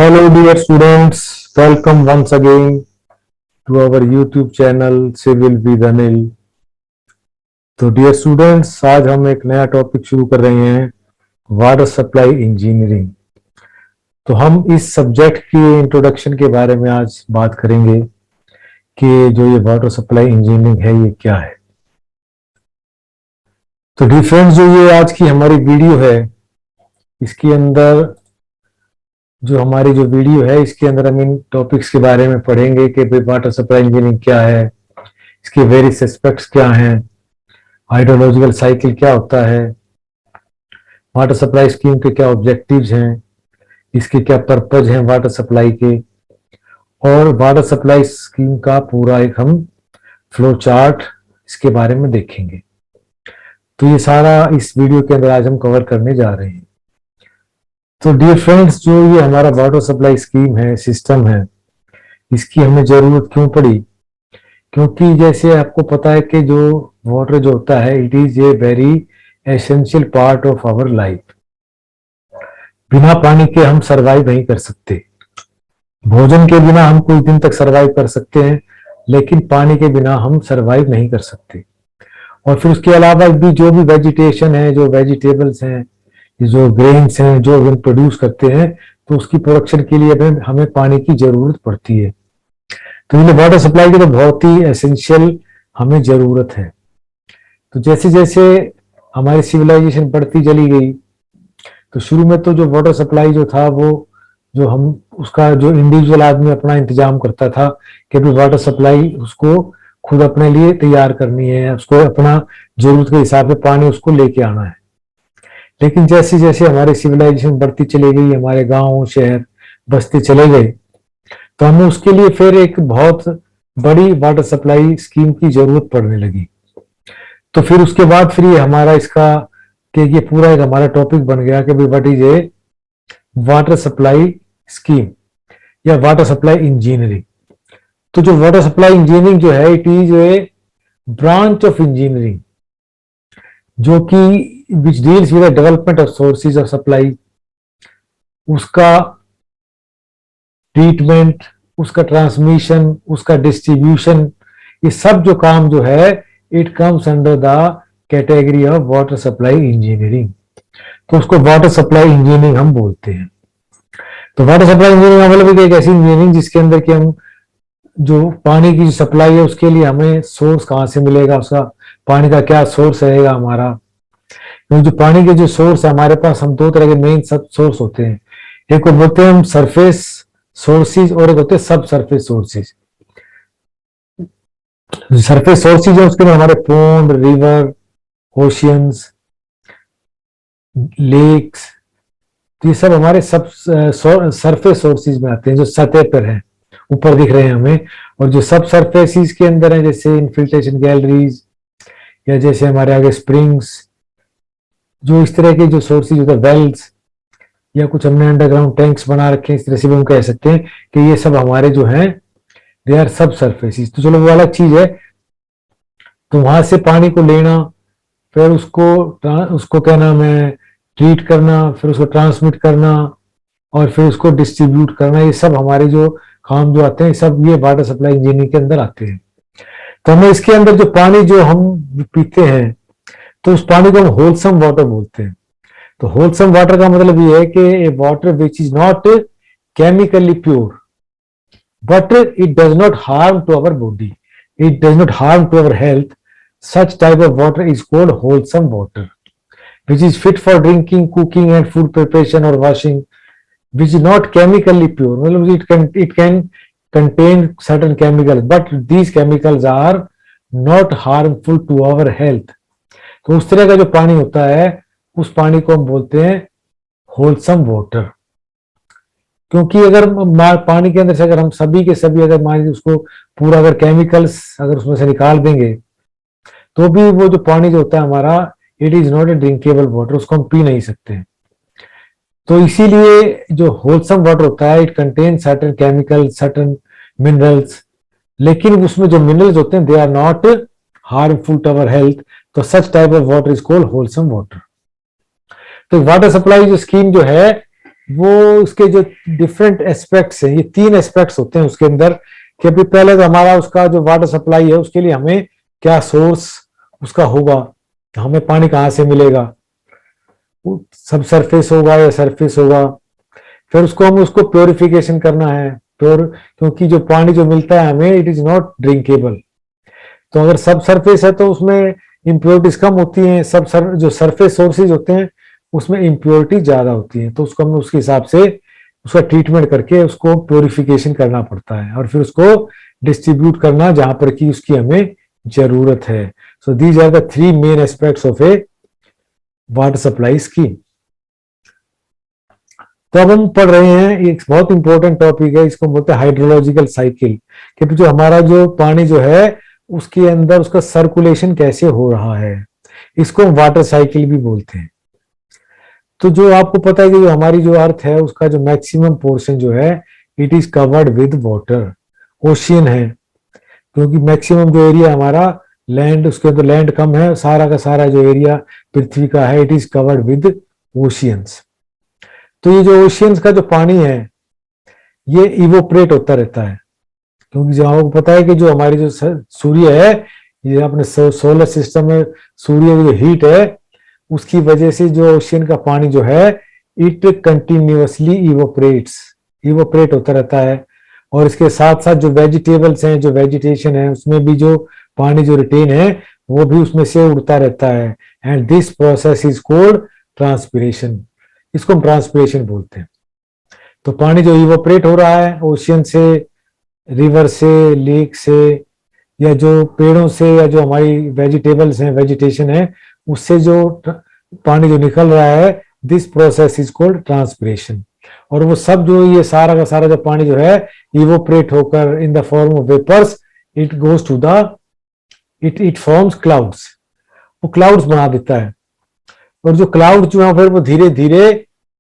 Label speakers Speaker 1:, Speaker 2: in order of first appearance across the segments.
Speaker 1: Hello dear students, welcome once again to our YouTube channel Civil with Anil। तो dear students, आज हम एक नया टॉपिक शुरू कर रहे हैं, वाटर सप्लाई इंजीनियरिंग। तो हम इस सब्जेक्ट के इंट्रोडक्शन के बारे में आज बात करेंगे कि जो ये वाटर सप्लाई इंजीनियरिंग है ये क्या है। तो डियर फ्रेंड्स, जो ये आज की हमारी वीडियो है, इसके अंदर जो हमारी जो वीडियो है इसके अंदर हम इन टॉपिक्स के बारे में पढ़ेंगे कि भाई वाटर सप्लाई इंजीनियरिंग क्या है, इसके वेरियस एस्पेक्ट्स क्या हैं, हाइड्रोलॉजिकल साइकिल क्या होता है, वाटर सप्लाई स्कीम के क्या ऑब्जेक्टिव्स हैं, इसके क्या पर्पज हैं वाटर सप्लाई के, और वाटर सप्लाई स्कीम का पूरा एक हम फ्लो चार्ट इसके बारे में देखेंगे। तो ये सारा इस वीडियो के अंदर आज हम कवर करने जा रहे हैं। तो डियर फ्रेंड्स, जो ये हमारा वाटर सप्लाई स्कीम है, सिस्टम है, इसकी हमें जरूरत क्यों पड़ी? क्योंकि जैसे आपको पता है कि जो वाटर जो होता है, it is a very essential part of our life. बिना पानी के हम सरवाइव नहीं कर सकते। भोजन के बिना हम कुछ दिन तक सरवाइव कर सकते हैं, लेकिन पानी के बिना हम सरवाइव नहीं कर सकते। और फिर उसके अलावा भी जो भी वेजिटेशन है, जो वेजिटेबल्स हैं, जो ग्रेन्स हैं, जो हम प्रोड्यूस करते हैं, तो उसकी प्रोडक्शन के लिए हमें पानी की जरूरत पड़ती है। तो ये वाटर सप्लाई की तो बहुत ही एसेंशियल हमें जरूरत है। तो जैसे जैसे हमारी सिविलाइजेशन बढ़ती चली गई, तो शुरू में तो जो वाटर सप्लाई जो था वो जो हम उसका जो इंडिविजुअल आदमी अपना इंतजाम करता था कि भी वाटर सप्लाई उसको खुद अपने लिए तैयार करनी है, उसको अपना जरूरत के हिसाब से पानी उसको लेके आना है। लेकिन जैसे जैसे हमारी सिविलाइजेशन बढ़ती चली गई, हमारे गांव शहर बसते चले गए, तो हमें उसके लिए फिर एक बहुत बड़ी वाटर सप्लाई स्कीम की जरूरत पड़ने लगी। तो फिर उसके बाद फिर ये हमारा इसका कि ये पूरा एक हमारा टॉपिक बन गया कि भाई what is a water supply scheme या वाटर सप्लाई इंजीनियरिंग। तो जो वाटर सप्लाई इंजीनियरिंग जो है, it is A branch of engineering जो कि which deals with the development of sources of supply, उसका ट्रीटमेंट, उसका ट्रांसमिशन, उसका डिस्ट्रीब्यूशन, ये सब जो काम जो है, it comes under the category of water supply engineering. तो उसको वाटर सप्लाई इंजीनियरिंग हम बोलते हैं। तो वाटर सप्लाई इंजीनियरिंग का मतलब एक ऐसी इंजीनियरिंग जिसके अंदर कि हम जो पानी की सप्लाई है उसके लिए हमें सोर्स कहाँ से मिलेगा, उसका पानी का क्या सोर्स रहेगा हमारा। जो पानी के जो सोर्स है हमारे पास, हम दो तरह के मेन सब सोर्स होते हैं। एक को बोलते हैं हम सरफेस सोर्सेज और एक होते हैं सब सरफेस सोर्सेज। सरफेस सोर्सेज है उसके लिए हमारे पोंड, रिवर, ओशियंस, लेक्स, ये सब हमारे सब सरफेस सोर्सेज में आते हैं, जो सतह पर हैं, ऊपर दिख रहे हैं हमें। और जो सब सरफेसेज के अंदर है, जैसे इनफिल्ट्रेशन गैलरीज या जैसे हमारे आगे स्प्रिंग्स, जो इस तरह के जो सोर्सेज होते हैं, वेल्स, या कुछ हमने अंडरग्राउंड टैंक्स बना रखे हैं, इस तरह से भी हम कह सकते हैं कि ये सब हमारे जो हैं दे आर सब सरफेसेस। तो चलो वो अलग चीज है। तो वहां से पानी को लेना, फिर उसको क्या नाम है, ट्रीट करना, फिर उसको ट्रांसमिट करना और फिर उसको डिस्ट्रीब्यूट करना, ये सब हमारे जो काम जो आते हैं, सब ये वाटर सप्लाई इंजीनियरिंग के अंदर आते हैं। तो हमें इसके अंदर जो पानी जो हम पीते हैं, तो उस पानी को हम होलसम वाटर बोलते हैं। तो होलसम वाटर का मतलब ये है कि a water which is not chemically pure but it does not harm to our body, it does not harm to our health, such type of water is called wholesome water which is fit for drinking, cooking and food preparation और washing, which is not chemically pure, मतलब it can contain certain chemicals but these chemicals are not harmful to our health। तो उस तरह का जो पानी होता है, उस पानी को हम बोलते हैं होलसम वाटर। क्योंकि अगर पानी के अंदर से अगर हम सभी के सभी अगर मान लीजिए उसको पूरा अगर केमिकल्स अगर उसमें से निकाल देंगे, तो भी वो जो पानी जो होता है हमारा, it is not a drinkable water, उसको हम पी नहीं सकते। तो इसीलिए जो होलसम वाटर होता है, it contain certain chemical, certain minerals, लेकिन उसमें जो मिनरल्स होते हैं they are not harmful to our health. तो such type of water is called wholesome water. तो वाटर सप्लाई जो स्कीम जो है, वो उसके जो डिफरेंट एस्पेक्ट्स हैं, ये 3 एस्पेक्ट्स होते हैं उसके अंदर, कि अभी पहले तो हमारा उसका जो वाटर सप्लाई है उसके लिए हमें क्या सोर्स उसका होगा, हमें पानी कहाँ से मिलेगा, सब सरफेस होगा या सरफेस होगा। फिर उसको हम उसको प्योरिफिकेशन करना है, प्योर, क्योंकि जो पानी जो मिलता है हमें इट इज नॉट ड्रिंकेबल। तो अगर सब सरफेस है तो उसमें इम्प्योरिटीज कम होती हैं, जो सरफेस सोर्सेज होते हैं उसमें इम्प्योरिटी ज्यादा होती है, तो उसको हमें उसके हिसाब से उसका ट्रीटमेंट करके उसको प्योरिफिकेशन करना पड़ता है और फिर उसको डिस्ट्रीब्यूट करना जहां पर कि उसकी हमें जरूरत है। So these are the 3 main aspects of a water supply scheme. तो अब हम पढ़ रहे हैं एक बहुत इंपॉर्टेंट टॉपिक है, इसको बोलते हैं हाइड्रोलॉजिकल साइकिल, कि जो हमारा जो पानी जो है उसके अंदर उसका सर्कुलेशन कैसे हो रहा है, इसको हम वाटर साइकिल भी बोलते हैं। तो जो आपको पता है कि जो हमारी जो अर्थ है उसका जो मैक्सिमम पोर्शन जो है it is covered with water, ocean है, क्योंकि मैक्सिमम जो एरिया हमारा लैंड, उसके अंदर लैंड कम है, सारा का सारा जो एरिया पृथ्वी का है it is covered with oceans. तो ये जो ओशियंस का जो पानी है ये इवोपरेट होता रहता है, क्योंकि जो आपको पता है कि जो हमारी जो सूर्य है, ये अपने सोलर सिस्टम में सूर्य की जो हीट है उसकी वजह से जो ओशियन का पानी जो है इट कंटिन्यूअसली इवोपरेट होता रहता है। और इसके साथ साथ जो वेजिटेबल्स हैं, जो वेजिटेशन है, उसमें भी जो पानी जो रिटेन है वो भी उसमें से उड़ता रहता है। And this process is called transpiration, इसको हम ट्रांसपिरेशन बोलते हैं। तो पानी जो इवोपरेट हो रहा है ओशियन से, रिवर से, लेक से, या जो पेड़ों से, या जो हमारी वेजिटेबल्स हैं, वेजिटेशन है, उससे जो पानी जो निकल रहा है, this process is called transpiration. और वो सब जो ये सारा का सारा जो पानी जो है इवोपरेट होकर in the form of vapours it goes to the it forms clouds, वो क्लाउड्स बना देता है। और जो क्लाउड जो है फिर वो धीरे धीरे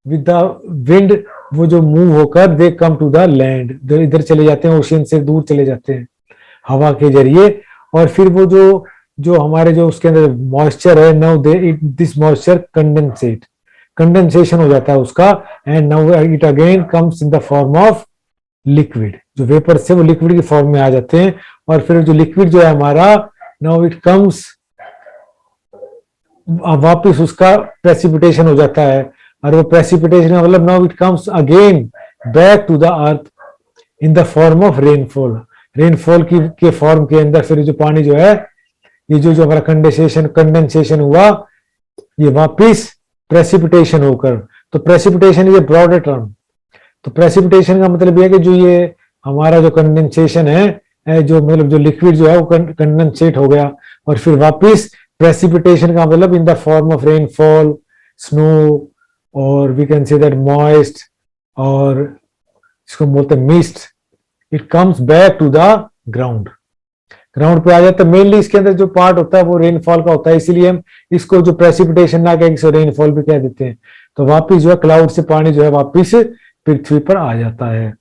Speaker 1: विद द विंड वो जो मूव होकर दे कम टू द लैंड, इधर चले जाते हैं, ओशियन से दूर चले जाते हैं हवा के जरिए। और फिर वो जो हमारे जो उसके अंदर मॉइस्चर है, now they this moisture condensation हो जाता है उसका, and now it again comes in the form of liquid, जो वेपर से वो लिक्विड की फॉर्म में आ जाते हैं। और फिर जो लिक्विड जो है हमारा, नाउ इट कम्स, वापिस उसका प्रेसिपिटेशन हो जाता है, और वो प्रेसिपिटेशन मतलब now it comes again back to the earth in the form of rainfall, rainfall के फॉर्म के अंदर फिर जो पानी जो है ये जो हमारा कंडेंसेशन हुआ ये वापिस प्रेसिपिटेशन होकर, तो प्रेसिपिटेशन ये ब्रॉडर टर्म। तो प्रेसिपिटेशन का मतलब ये है कि जो ये हमारा जो कंडेंसेशन है, जो मतलब जो लिक्विड जो है वो कंडेंसेट हो गया, और फिर वापिस प्रेसिपिटेशन का मतलब in the form of rainfall, snow, और we can say that moist, और इसको बोलते हैं mist, it comes back to the ground, ground पे आ जाता है। मेनली इसके अंदर जो पार्ट होता है वो रेनफॉल का होता है, इसीलिए हम इसको जो प्रेसिपिटेशन ना कहें, इसको रेनफॉल भी कह देते हैं। तो वापिस जो है क्लाउड से पानी जो है वापिस पृथ्वी पर आ जाता है।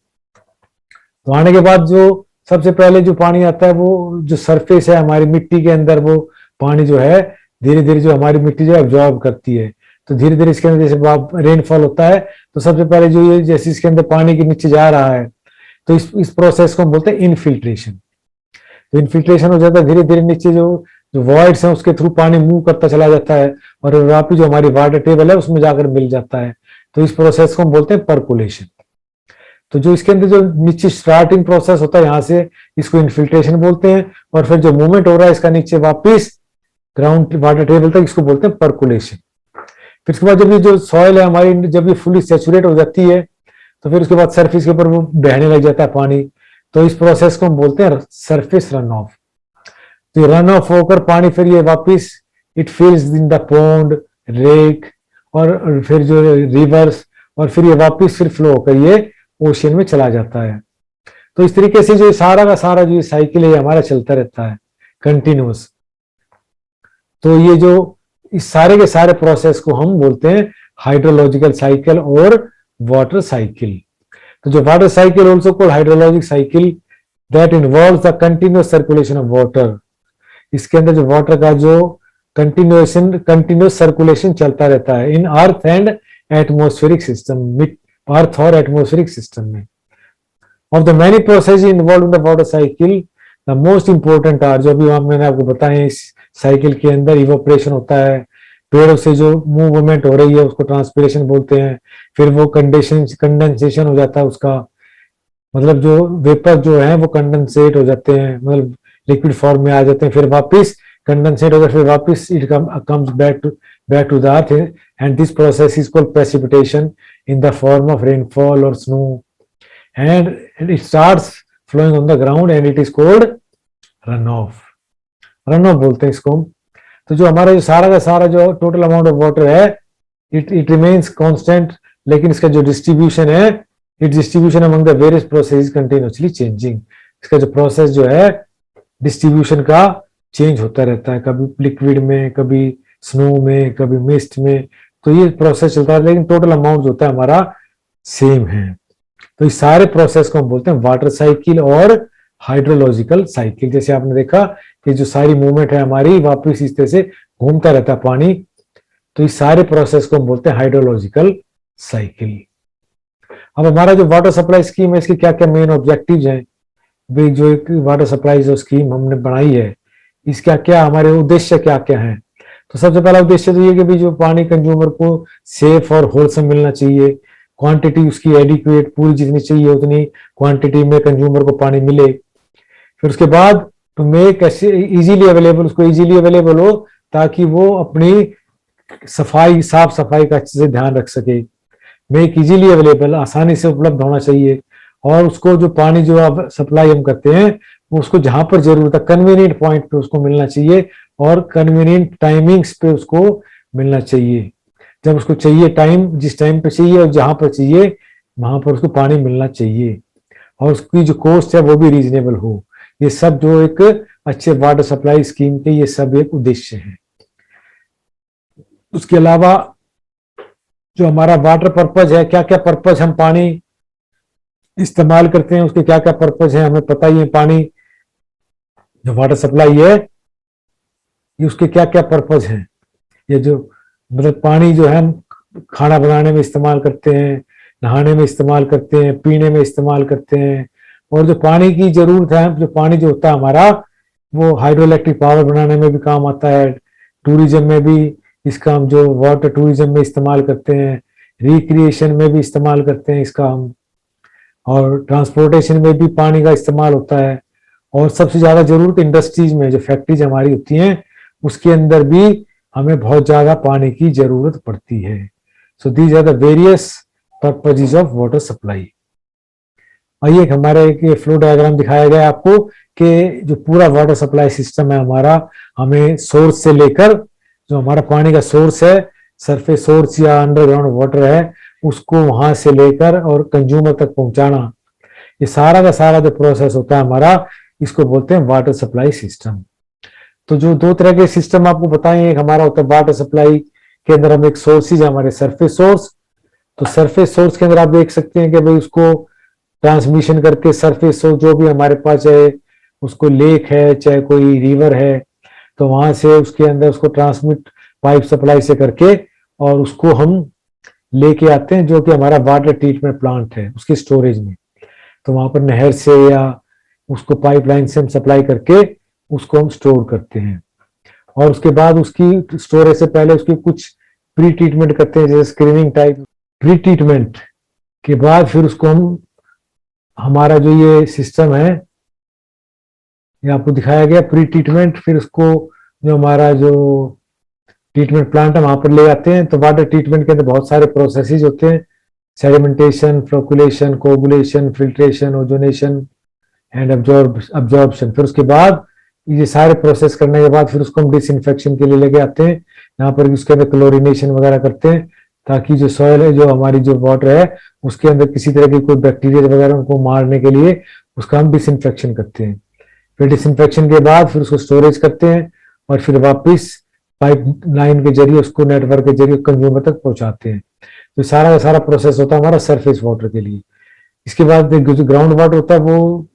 Speaker 1: तो आने के बाद जो सबसे पहले जो पानी आता है वो जो सरफेस है हमारी मिट्टी के अंदर, वो पानी जो है धीरे धीरे जो हमारी मिट्टी जो है ऑब्जॉर्ब करती है। तो धीरे धीरे इसके अंदर जैसे रेनफॉल होता है तो सबसे पहले जो ये जैसे इसके अंदर पानी के नीचे जा रहा है, तो इस प्रोसेस को हम बोलते हैं इनफिल्ट्रेशन। तो इनफिल्ट्रेशन हो जाता है, धीरे धीरे नीचे जो जो वॉइड्स हैं उसके थ्रू पानी मूव करता चला जाता है, और वापिस जो हमारी वाटर टेबल है उसमें जाकर मिल जाता है। तो इस प्रोसेस को हम बोलते हैं परकोलेशन। तो जो इसके अंदर जो नीचे स्टार्टिंग प्रोसेस होता है यहाँ से, इसको इनफिल्ट्रेशन बोलते हैं, और फिर जो मूवमेंट हो रहा है इसका नीचे वापिस ग्राउंड वाटर टेबल तक, इसको बोलते हैं परकोलेशन। फिर उसके बाद जब ये जो सॉइल है हमारी जब ये फुली सेचुरेट हो जाती है तो फिर उसके बाद सरफेस के ऊपर वो बहने लग जाता है पानी, तो इस प्रोसेस को हम बोलते हैं सरफेस रन ऑफ। तो रन ऑफ होकर पानी फिर ये वापिस it fills in the pond, lake, और फिर जो रिवर्स, और फिर ये वापिस फिर फ्लो होकर ये ओशियन में चला जाता है। तो इस तरीके से जो सारा का सारा जो साइकिल है हमारा चलता रहता है कंटिन्यूस। तो ये जो इस सारे के सारे प्रोसेस को हम बोलते हैं हाइड्रोलॉजिकल साइकिल और वाटर साइकिल। तो जो water cycle also called hydrologic cycle that involves the continuous circulation of water, इसके अंदर जो वाटर का जो कंटिन्यूस सर्कुलेशन चलता रहता है in earth and atmospheric system, earth और एटमोस्फेरिक सिस्टम में। Of the many process involve in the water cycle, the most important are, जो भी मैंने आपको बताया इस साइकिल के अंदर इवोपरेशन होता है, पेड़ों से जो मूवमेंट हो रही है उसको ट्रांसपिरेशन बोलते हैं, फिर वो कंडेंसेशन हो जाता है उसका, मतलब जो वेपर जो है वो कंडेंसेट हो जाते हैं, मतलब लिक्विड फॉर्म में आ जाते हैं, फिर वापस कंडेंसेट होकर फिर वापस it comes back to the earth, and this process is called precipitation in the form of rainfall और snow, and it starts flowing on the ground and it is called run off. Run off बोलते हैं इसको। तो जो हमारा जो सारा का सारा जो टोटल अमाउंट ऑफ वाटर है इट रिमेन्स कांस्टेंट, लेकिन इसका जो डिस्ट्रीब्यूशन है, it distribution among the various process continuously changing. इसका जो प्रोसेस जो है डिस्ट्रीब्यूशन का चेंज होता रहता है, कभी लिक्विड में, कभी स्नो में, कभी मिस्ट में, तो ये प्रोसेस चलता है, लेकिन टोटल अमाउंट होता है हमारा सेम है। तो इस सारे प्रोसेस को हम बोलते हैं वाटर साइकिल और हाइड्रोलॉजिकल साइकिल। जैसे आपने देखा कि जो सारी मूवमेंट है हमारी वापस इस तरह से घूमता रहता है पानी, तो इस सारे प्रोसेस को हम बोलते हैं हाइड्रोलॉजिकल साइकिल। अब हमारा जो वाटर सप्लाई स्कीम है इसके क्या क्या मेन ऑब्जेक्टिव्स हैं, भाई जो एक वाटर सप्लाई जो स्कीम हमने बनाई है इसका क्या हमारे उद्देश्य क्या क्या है। तो सबसे पहला उद्देश्य तो ये कि भाई जो पानी कंज्यूमर को सेफ और होलसम मिलना चाहिए, क्वांटिटी उसकी एडिक्वेट पूरी जितनी चाहिए उतनी क्वांटिटी में कंज्यूमर को पानी मिले। फिर उसके बाद टू मेक ऐसे इजीली अवेलेबल, उसको इजीली अवेलेबल हो ताकि वो अपनी सफाई साफ सफाई का अच्छे से ध्यान रख सके। मेक इजीली अवेलेबल, आसानी से उपलब्ध होना चाहिए, और उसको जो पानी जो आप सप्लाई हम करते हैं वो उसको जहां पर जरूरत है कन्वीनियंट पॉइंट पे उसको मिलना चाहिए, और कन्वीनियंट टाइमिंग्स पे उसको मिलना चाहिए। जब उसको चाहिए टाइम, जिस टाइम पे चाहिए और जहां पर चाहिए वहां पर उसको पानी मिलना चाहिए, और उसकी जो कॉस्ट है वो भी रीजनेबल हो। ये सब जो एक अच्छे वाटर सप्लाई स्कीम के ये सब एक उद्देश्य है। उसके अलावा जो हमारा वाटर पर्पज है, क्या क्या पर्पज हम पानी इस्तेमाल करते हैं, उसके क्या क्या पर्पज है हमें पता ही है। पानी जो वाटर सप्लाई है ये उसके क्या क्या पर्पज हैं, ये जो मतलब पानी जो है हम खाना बनाने में इस्तेमाल करते हैं, नहाने में इस्तेमाल करते हैं, पीने में इस्तेमाल करते हैं, और जो पानी की जरूरत है, जो पानी जो होता है हमारा वो हाइड्रो इलेक्ट्रिक पावर बनाने में भी काम आता है, टूरिज्म में भी इसका हम जो वाटर टूरिज्म में इस्तेमाल करते हैं, रिक्रिएशन में भी इस्तेमाल करते हैं इसका हम, और ट्रांसपोर्टेशन में भी पानी का इस्तेमाल होता है, और सबसे ज्यादा जरूरत इंडस्ट्रीज में, जो फैक्ट्रीज हमारी होती हैं उसके अंदर भी हमें बहुत ज्यादा पानी की जरूरत पड़ती है। So these are the various purposes of water supply. आइए हमारे एक फ्लो डायग्राम दिखाया गया आपको कि जो पूरा वाटर सप्लाई सिस्टम है हमारा, हमें सोर्स से लेकर, जो हमारा पानी का सोर्स है सरफेस सोर्स या अंडरग्राउंड वाटर है, उसको वहां से लेकर और कंज्यूमर तक पहुंचाना, ये सारा का सारा जो प्रोसेस होता है हमारा, इसको बोलते हैं वाटर सप्लाई सिस्टम। तो जो दो तरह के सिस्टम आपको बताएं, एक हमारा होता है वाटर सप्लाई के अंदर हम एक सोर्सेज है हमारे सरफेस सोर्स। तो सरफेस सोर्स के अंदर आप देख सकते हैं कि भाई उसको ट्रांसमिशन करके सरफेस सोर्स जो भी हमारे पास है, उसको लेक है चाहे कोई रिवर है, तो वहां से उसके अंदर उसको ट्रांसमिट पाइप सप्लाई से करके और उसको हम लेके आते हैं जो कि हमारा वाटर ट्रीटमेंट प्लांट है उसकी स्टोरेज में। तो वहां पर नहर से या उसको पाइपलाइन से हम सप्लाई करके उसको हम स्टोर करते हैं, और उसके बाद उसकी स्टोरेज से पहले उसकी कुछ प्री ट्रीटमेंट करते हैं, जैसे स्क्रीनिंग टाइप। प्री ट्रीटमेंट के बाद फिर उसको हम, हमारा जो ये सिस्टम है ये आपको दिखाया गया प्री ट्रीटमेंट, फिर उसको जो हमारा जो ट्रीटमेंट प्लांट है वहां पर ले जाते हैं। तो वाटर ट्रीटमेंट के अंदर बहुत सारे प्रोसेसेस होते हैं, sedimentation, flocculation, coagulation, filtration, ozonation and absorption. फिर उसके बाद ये सारे प्रोसेस करने के बाद फिर उसको हम डिसइंफेक्शन के लिए लेके आते हैं, यहाँ पर उसके अंदर क्लोरिनेशन वगैरह करते हैं ताकि जो सॉइल है, जो हमारी जो वाटर है उसके अंदर किसी तरह की कोई बैक्टीरिया वगैरह उनको मारने के लिए उसका हम डिसइंफेक्शन करते हैं। फिर डिसइंफेक्शन के बाद फिर उसको स्टोरेज करते हैं और फिर वापस पाइप लाइन के जरिए उसको नेटवर्क के जरिए कंज्यूमर तक पहुंचाते हैं। तो सारा का सारा प्रोसेस होता है हमारा सरफेस वाटर के लिए। इसके बाद जो ग्राउंड वाटर होता है वो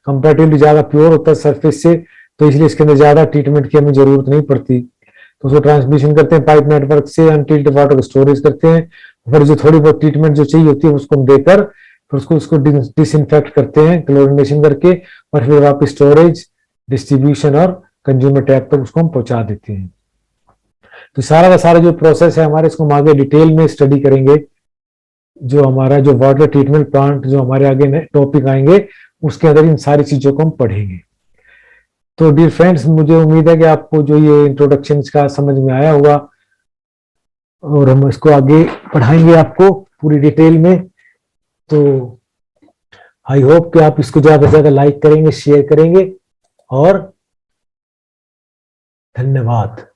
Speaker 1: कंपेरेटिवली ज्यादा प्योर होता है सरफेस से, तो इसलिए इसके अंदर ज्यादा ट्रीटमेंट की हमें जरूरत नहीं पड़ती। तो उसको ट्रांसमिशन करते हैं पाइप नेटवर्क से, अनट्रीटेड वाटर को स्टोरेज करते हैं फिर जो थोड़ी बहुत ट्रीटमेंट जो चाहिए होती है उसको हम देकर फिर उसको डिसइंफेक्ट करते हैं क्लोरिनेशन करके, और फिर वापस स्टोरेज, डिस्ट्रीब्यूशन और कंज्यूमर टैब तक उसको हम पहुंचा देते हैं। तो सारा का सारा जो प्रोसेस है हमारे, इसको हम आगे डिटेल में स्टडी करेंगे। जो हमारा जो वाटर ट्रीटमेंट प्लांट जो हमारे आगे टॉपिक आएंगे उसके अंदर इन सारी चीजों को हम पढ़ेंगे। तो डियर फ्रेंड्स, मुझे उम्मीद है कि आपको जो ये इंट्रोडक्शन का समझ में आया होगा, और हम इसको आगे पढ़ाएंगे आपको पूरी डिटेल में। तो आई होप कि आप इसको ज्यादा से ज्यादा लाइक करेंगे, शेयर करेंगे, और धन्यवाद।